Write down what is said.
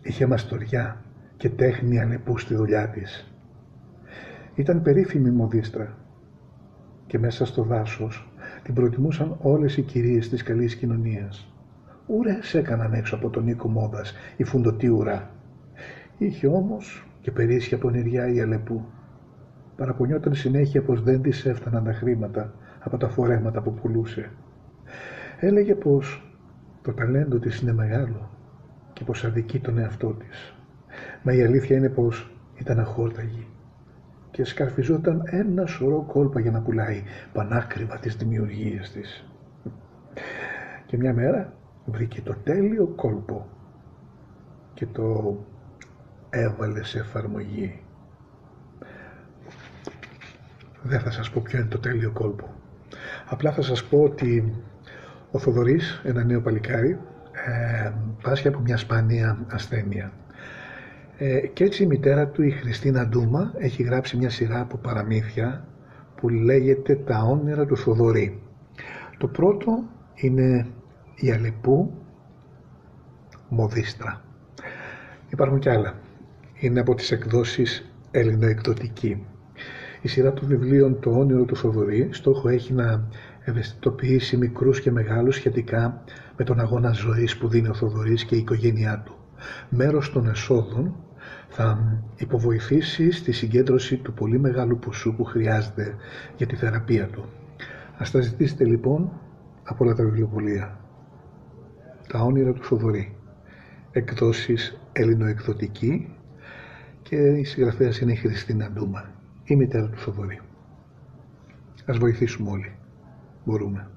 είχε μαστοριά και τέχνη Αλεπού στη δουλειά της. Ήταν περίφημη μοδίστρα και μέσα στο δάσος την προτιμούσαν όλες οι κυρίες της καλής κοινωνίας. Ουρές έκαναν έξω από τον οίκο μόδας η φουντωτή ουρά. Είχε όμως και περίσσια πονηριά η Αλεπού. Παραπονιόταν συνέχεια πως δεν της έφταναν τα χρήματα από τα φορέματα που πουλούσε. Έλεγε πως το ταλέντο της είναι μεγάλο και πως αδικεί τον εαυτό της. Μα η αλήθεια είναι πως ήταν αχόρταγη και σκαρφιζόταν ένα σωρό κόλπα για να πουλάει πανάκριβα τις δημιουργίες της. Και μια μέρα βρήκε το τέλειο κόλπο και το έβαλε σε εφαρμογή. Δεν θα σας πω ποιο είναι το τέλειο κόλπο. Απλά θα σας πω ότι ο Θοδωρής, ένα νέο παλικάρι, πάσχει από μια σπάνια ασθένεια. Και έτσι η μητέρα του, η Χριστίνα Ντούμα, έχει γράψει μια σειρά από παραμύθια που λέγεται «Τα όνειρα του Θοδωρή». Το πρώτο είναι η Αλεπού Μοδίστρα. Υπάρχουν κι άλλα. Είναι από τις εκδόσεις Ελληνοεκδοτική. Η σειρά των βιβλίων «Το όνειρο του Θοδωρή» στόχο έχει να ευαισθητοποιήσει μικρούς και μεγάλους σχετικά με τον αγώνα ζωής που δίνει ο Θοδωρής και η οικογένειά του. Μέρος των εσόδων θα υποβοηθήσει στη συγκέντρωση του πολύ μεγάλου ποσού που χρειάζεται για τη θεραπεία του. Ας τα ζητήσετε λοιπόν από όλα τα βιβλιοπωλεία. «Τα όνειρα του Θοδωρή», εκδόσεις Ελληνοεκδοτική, και η συγγραφέας είναι η Χριστίνα Ντούμα, η μητέρα του Θοδωρή. Ας βοηθήσουμε όλοι. Μπορούμε.